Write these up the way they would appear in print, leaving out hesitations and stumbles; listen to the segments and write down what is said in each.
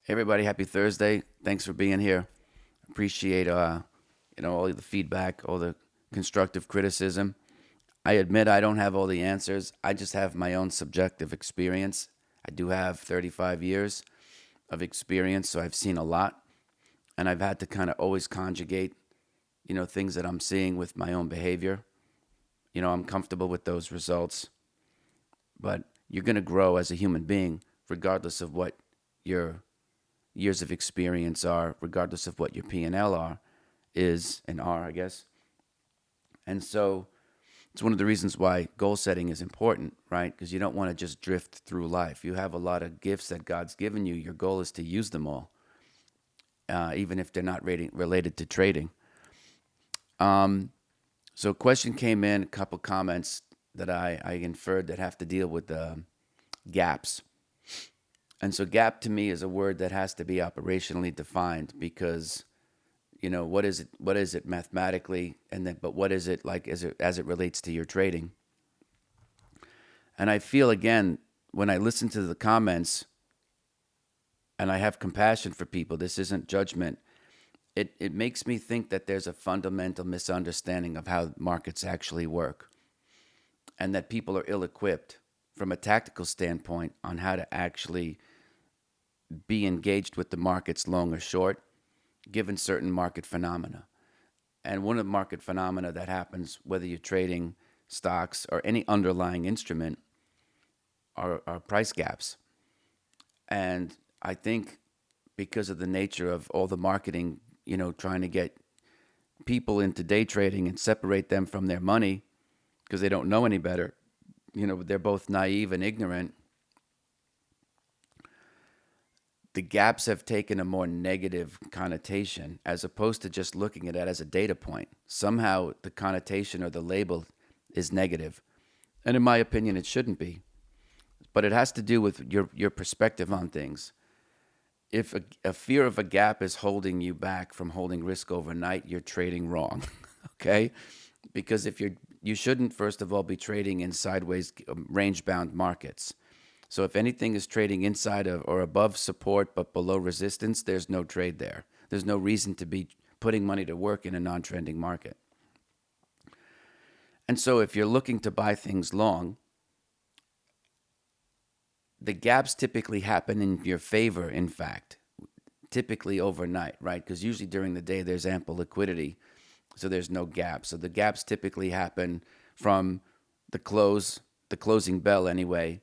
Hey everybody, happy Thursday. Thanks for being here. Appreciate all the feedback, all the constructive criticism. I admit I don't have all the answers. I just have my own subjective experience. I do have 35 years of experience, so I've seen a lot, and I've had to kind of always conjugate, things that I'm seeing with my own behavior. I'm comfortable with those results, but you're going to grow as a human being regardless of what your years of experience are, regardless of what your P&L is and are, I guess. And so it's one of the reasons why goal setting is important, right? Because you don't want to just drift through life. You have a lot of gifts that God's given you. Your goal is to use them all, even if they're not related to trading. So a question came in, a couple comments that I inferred that have to deal with gaps. And so gap to me is a word that has to be operationally defined because, what is it mathematically, but what is it like as it relates to your trading? And I feel again when I listen to the comments, and I have compassion for people. This isn't judgment. It makes me think that there's a fundamental misunderstanding of how markets actually work, and that people are ill-equipped from a tactical standpoint on how to actually be engaged with the markets long or short, given certain market phenomena. And one of the market phenomena that happens, whether you're trading stocks or any underlying instrument, are price gaps. And I think because of the nature of all the marketing, trying to get people into day trading and separate them from their money because they don't know any better, they're both naive and ignorant. The gaps have taken a more negative connotation as opposed to just looking at it as a data point. Somehow the connotation or the label is negative. And in my opinion, it shouldn't be. But it has to do with your perspective on things. If a fear of a gap is holding you back from holding risk overnight, you're trading wrong. Okay? Because you shouldn't, first of all, be trading in sideways range bound markets. So if anything is trading inside of or above support but below resistance, there's no trade there. There's no reason to be putting money to work in a non-trending market. And so if you're looking to buy things long, the gaps typically happen in your favor, in fact, typically overnight, right? Because usually during the day there's ample liquidity, so there's no gap. So the gaps typically happen from the closing bell anyway,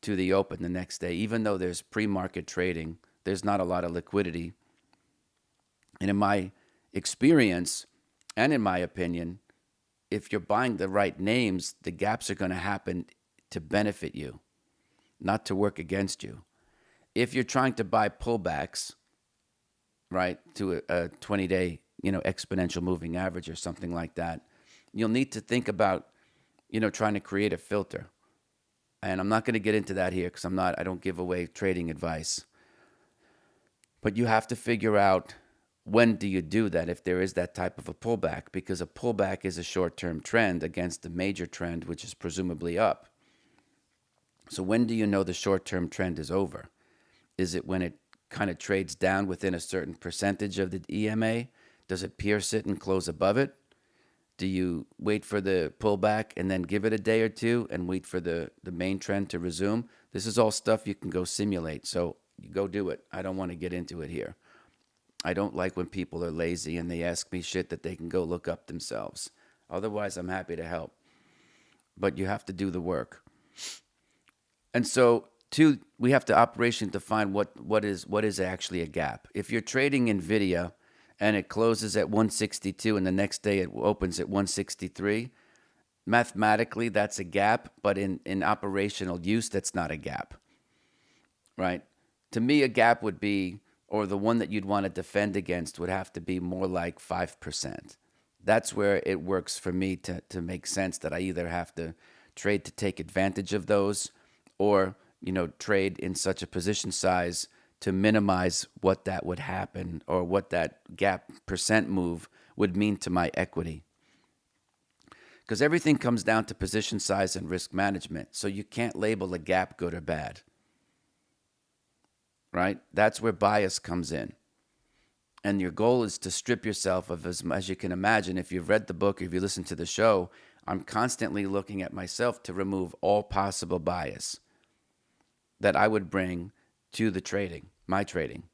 to the open the next day. Even though there's pre-market trading, there's not a lot of liquidity. And in my experience, and in my opinion, if you're buying the right names, the gaps are going to happen to benefit you, not to work against you. If you're trying to buy pullbacks, right, to a 20-day, exponential moving average or something like that, you'll need to think about, trying to create a filter. And I'm not going to get into that here because I don't give away trading advice. But you have to figure out, when do you do that if there is that type of a pullback? Because a pullback is a short-term trend against a major trend, which is presumably up. So when do you know the short-term trend is over? Is it when it kind of trades down within a certain percentage of the EMA? Does it pierce it and close above it? Do you wait for the pullback and then give it a day or two and wait for the main trend to resume? This is all stuff you can go simulate. So you go do it. I don't want to get into it here. I don't like when people are lazy and they ask me shit that they can go look up themselves. Otherwise, I'm happy to help. But you have to do the work. And so, two, we have to operationally define what is actually a gap. If you're trading NVIDIA and it closes at 162 and the next day it opens at 163, mathematically that's a gap, but in operational use, that's not a gap, right? To me, a gap would be, or the one that you'd want to defend against would have to be more like 5%. That's where it works for me to make sense that I either have to trade to take advantage of those or, trade in such a position size to minimize what that would happen or what that gap percent move would mean to my equity. Because everything comes down to position size and risk management. So you can't label a gap good or bad, right? That's where bias comes in. And your goal is to strip yourself of as you can imagine. If you've read the book, if you listen to the show, I'm constantly looking at myself to remove all possible bias that I would bring to the trading, my trading.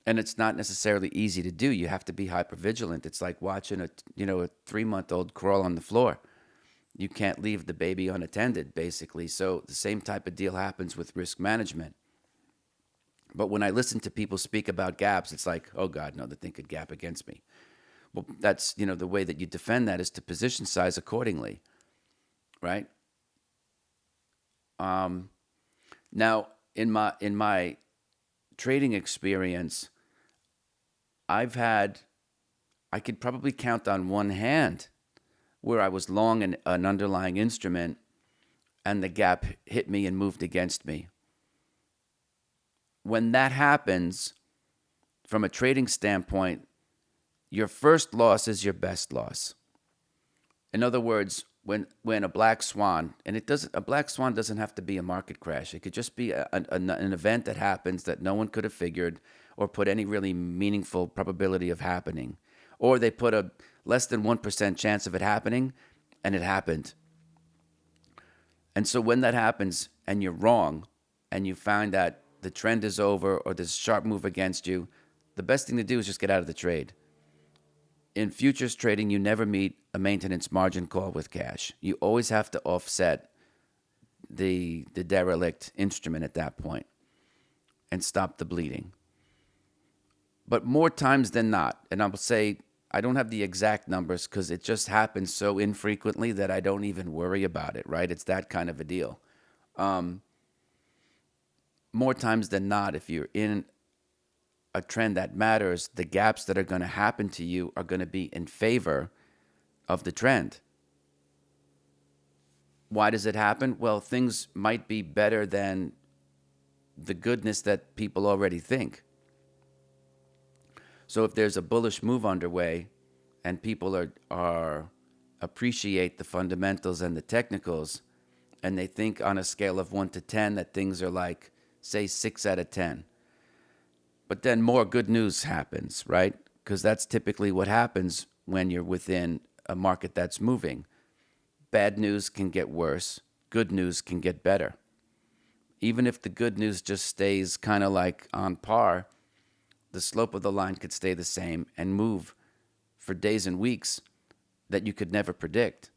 And it's not necessarily easy to do. You have to be hyper vigilant. It's like watching a 3-month-old crawl on the floor. You can't leave the baby unattended, basically. So the same type of deal happens with risk management. But when I listen to people speak about gaps, it's like, oh God, no, the thing could gap against me. Well, that's, the way that you defend that is to position size accordingly, right? Now, in my trading experience, I could probably count on one hand where I was long an underlying instrument and the gap hit me and moved against me. When that happens, from a trading standpoint, your first loss is your best loss. In other words, when a black swan, and a black swan doesn't have to be a market crash. It could just be an event that happens that no one could have figured or put any really meaningful probability of happening. Or they put a less than 1% chance of it happening, and it happened. And so when that happens and you're wrong, and you find that the trend is over or there's a sharp move against you, the best thing to do is just get out of the trade. In futures trading, you never meet a maintenance margin call with cash. You always have to offset the derelict instrument at that point and stop the bleeding. But more times than not, and I will say I don't have the exact numbers because it just happens so infrequently that I don't even worry about it, right? It's that kind of a deal. More times than not, if you're in a trend that matters, the gaps that are going to happen to you are going to be in favor of the trend. Why does it happen? Well, things might be better than the goodness that people already think. So if there's a bullish move underway and people are appreciate the fundamentals and the technicals, and they think on a scale of 1 to 10 that things are like, say, 6 out of 10. But then more good news happens, right? Because that's typically what happens when you're within a market that's moving. Bad news can get worse. Good news can get better. Even if the good news just stays kind of like on par, the slope of the line could stay the same and move for days and weeks that you could never predict.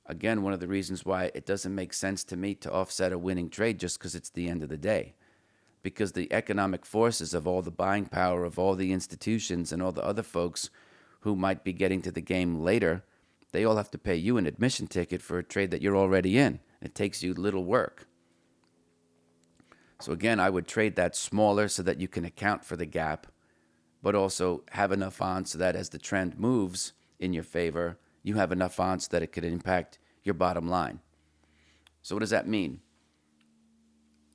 Again, one of the reasons why it doesn't make sense to me to offset a winning trade just because it's the end of the day. Because the economic forces of all the buying power of all the institutions and all the other folks who might be getting to the game later, they all have to pay you an admission ticket for a trade that you're already in. It takes you little work. So again, I would trade that smaller so that you can account for the gap, but also have enough on so that as the trend moves in your favor, you have enough on so that it could impact your bottom line. So what does that mean?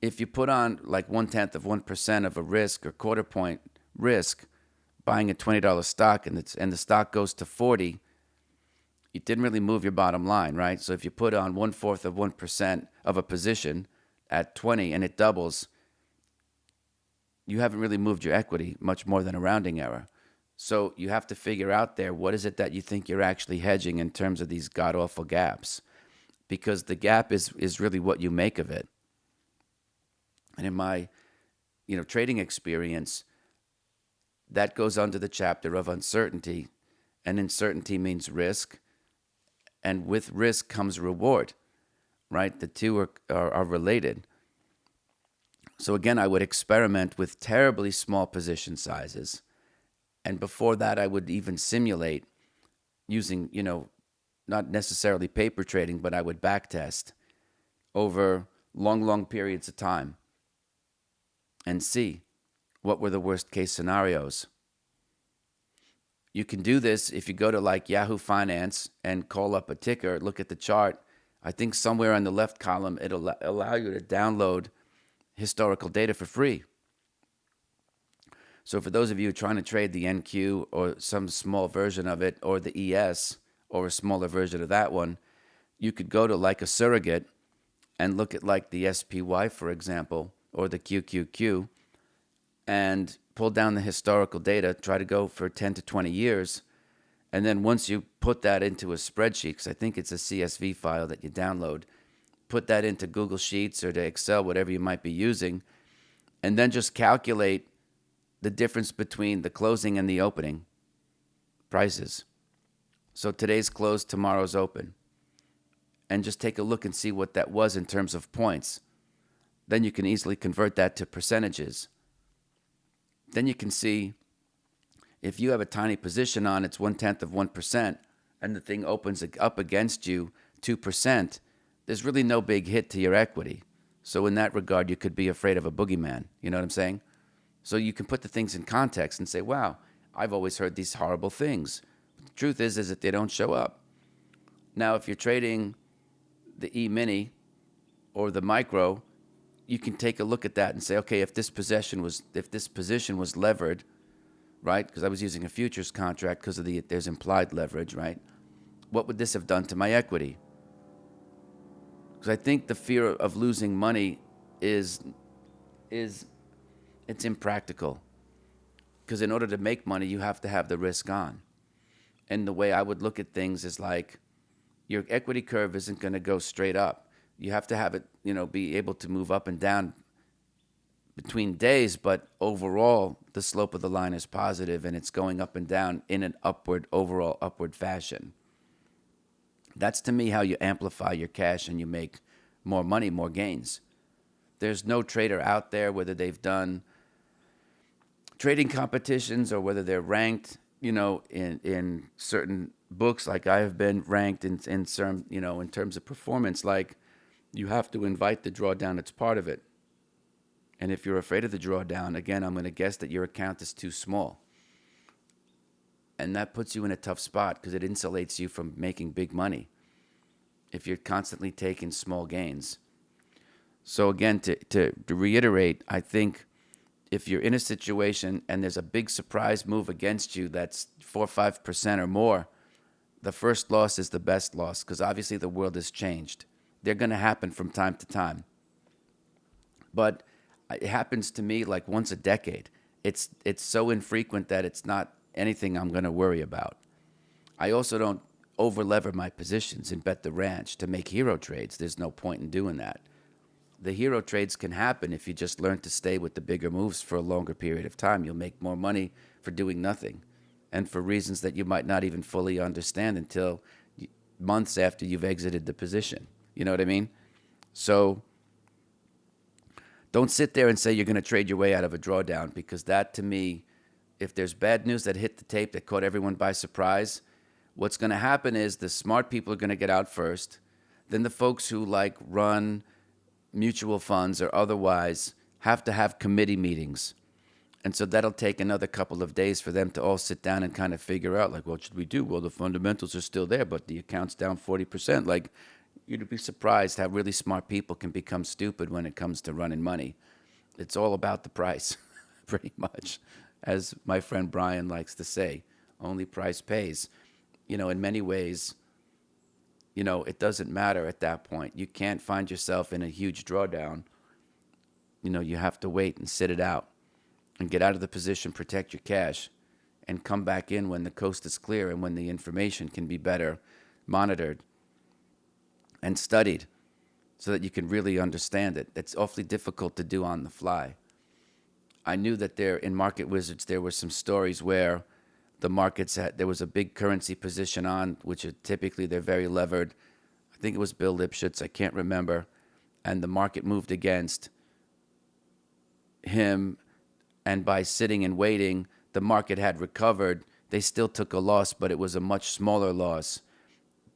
If you put on like 0.1% of a risk or quarter point risk, buying a $20 stock and the stock goes to 40, you didn't really move your bottom line, right? So if you put on 1/4 of 1% of a position at 20 and it doubles, you haven't really moved your equity much more than a rounding error. So you have to figure out there, what is it that you think you're actually hedging in terms of these god-awful gaps? Because the gap is really what you make of it. And in my, trading experience, that goes under the chapter of uncertainty. And uncertainty means risk. And with risk comes reward, right? The two are related. So again, I would experiment with terribly small position sizes. And before that, I would even simulate using, not necessarily paper trading, but I would backtest over long periods of time and see what were the worst case scenarios. You can do this if you go to like Yahoo Finance and call up a ticker, look at the chart. I think somewhere on the left column, it'll allow you to download historical data for free. So for those of you trying to trade the NQ or some small version of it, or the ES or a smaller version of that one, you could go to like a surrogate and look at like the SPY, for example, or the QQQ, and pull down the historical data, try to go for 10 to 20 years. And then once you put that into a spreadsheet, because I think it's a CSV file that you download, put that into Google Sheets or to Excel, whatever you might be using, and then just calculate the difference between the closing and the opening prices. So today's closed, tomorrow's open. And just take a look and see what that was in terms of points. Then you can easily convert that to percentages. Then you can see if you have a tiny position on, it's 0.1%, and the thing opens up against you 2%, there's really no big hit to your equity. So in that regard, you could be afraid of a boogeyman. You know what I'm saying? So you can put the things in context and say, wow, I've always heard these horrible things. But the truth is that they don't show up. Now, if you're trading the E-mini or the micro, you can take a look at that and say, okay, if this position was levered, right? Because I was using a futures contract because of there's implied leverage, right? What would this have done to my equity? Because I think the fear of losing money is it's impractical. Because in order to make money, you have to have the risk on. And the way I would look at things is like your equity curve isn't going to go straight up. You have to have it, be able to move up and down between days, but overall, the slope of the line is positive and it's going up and down in an overall upward fashion. That's to me how you amplify your cash and you make more money, more gains. There's no trader out there, whether they've done trading competitions or whether they're ranked, in certain books, like I have been ranked in some, in terms of performance, like you have to invite the drawdown. It's part of it. And if you're afraid of the drawdown, again, I'm going to guess that your account is too small. And that puts you in a tough spot because it insulates you from making big money if you're constantly taking small gains. So again, to reiterate, I think if you're in a situation and there's a big surprise move against you that's 4 or 5% or more, the first loss is the best loss because obviously the world has changed. They're going to happen from time to time. But it happens to me like once a decade. It's so infrequent that it's not anything I'm going to worry about. I also don't over-lever my positions and bet the ranch to make hero trades. There's no point in doing that. The hero trades can happen if you just learn to stay with the bigger moves for a longer period of time. You'll make more money for doing nothing and for reasons that you might not even fully understand until months after you've exited the position. You know what I mean? So don't sit there and say you're going to trade your way out of a drawdown because that, to me, if there's bad news that hit the tape that caught everyone by surprise, what's going to happen is the smart people are going to get out first. Then the folks who run mutual funds or otherwise have to have committee meetings. And so that'll take another couple of days for them to all sit down and kind of figure out, what should we do? Well, the fundamentals are still there, but the account's down 40%. You'd be surprised how really smart people can become stupid when it comes to running money. It's all about the price, pretty much. As my friend Brian likes to say, only price pays. In many ways, it doesn't matter at that point. You can't find yourself in a huge drawdown. You have to wait and sit it out and get out of the position, protect your cash, and come back in when the coast is clear and when the information can be better monitored and studied so that you can really understand it. It's awfully difficult to do on the fly. I knew that in Market Wizards, there were some stories where the markets there was a big currency position on, which are typically they're very levered. I think it was Bill Lipschitz, I can't remember. And the market moved against him. And by sitting and waiting, the market had recovered. They still took a loss, but it was a much smaller loss.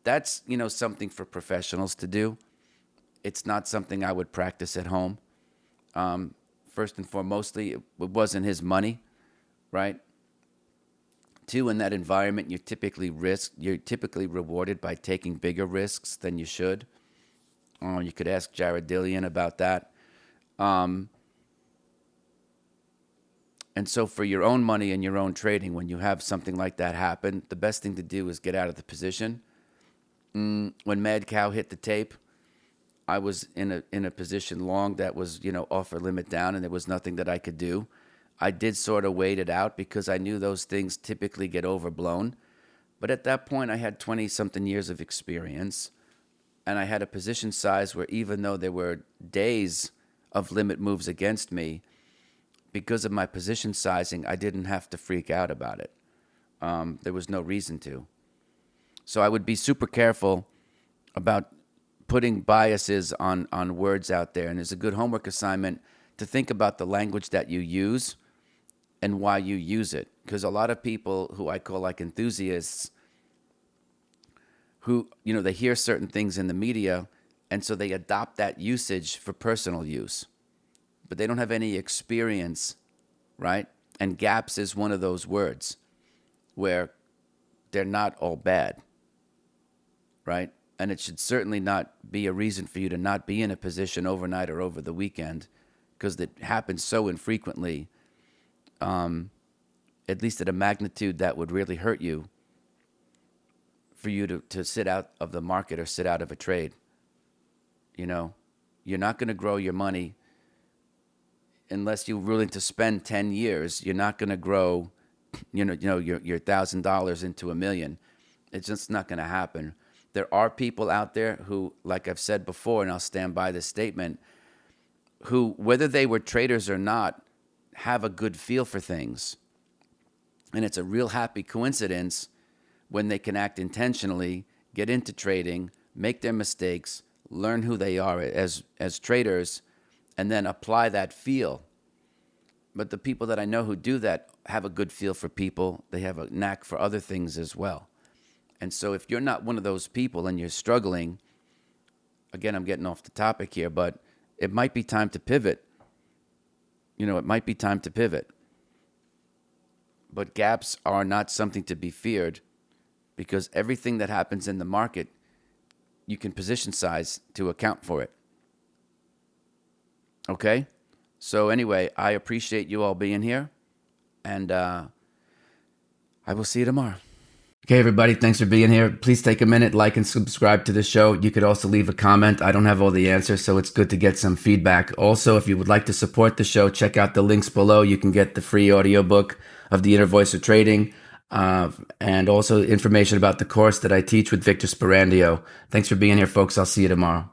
That's, something for professionals to do. It's not something I would practice at home. First and foremostly, it wasn't his money, right? Two, in that environment, you're typically rewarded by taking bigger risks than you should. You could ask Jared Dillian about that. And so for your own money and your own trading, when you have something like that happen, the best thing to do is get out of the position. When Mad Cow hit the tape, I was in a position long that was, offer limit down, and there was nothing that I could do. I did sort of wait it out because I knew those things typically get overblown. But at that point, I had 20 something years of experience, and I had a position size where even though there were days of limit moves against me, because of my position sizing, I didn't have to freak out about it. There was no reason to. So I would be super careful about putting biases on words out there. And there's a good homework assignment to think about the language that you use and why you use it. Because a lot of people who I call like enthusiasts, who, they hear certain things in the media, and so they adopt that usage for personal use. But they don't have any experience, right? And gaps is one of those words where they're not all bad, right? And it should certainly not be a reason for you to not be in a position overnight or over the weekend, because it happens so infrequently, at least at a magnitude that would really hurt you, for you to sit out of the market or sit out of a trade. You're not going to grow your money unless you're willing to spend 10 years. You're not going to grow, your $1,000 into $1 million. It's just not going to happen. There are people out there who, like I've said before, and I'll stand by this statement, who, whether they were traders or not, have a good feel for things. And it's a real happy coincidence when they can act intentionally, get into trading, make their mistakes, learn who they are as traders, and then apply that feel. But the people that I know who do that have a good feel for people. They have a knack for other things as well. And so if you're not one of those people and you're struggling, again, I'm getting off the topic here, but it might be time to pivot. It might be time to pivot. But gaps are not something to be feared, because everything that happens in the market, you can position size to account for it. Okay? So anyway, I appreciate you all being here, and I will see you tomorrow. Okay, everybody, thanks for being here. Please take a minute, like and subscribe to the show. You could also leave a comment. I don't have all the answers, so it's good to get some feedback. Also, if you would like to support the show, check out the links below. You can get the free audiobook of The Inner Voice of Trading, and also information about the course that I teach with Victor Sperandio. Thanks for being here, folks. I'll see you tomorrow.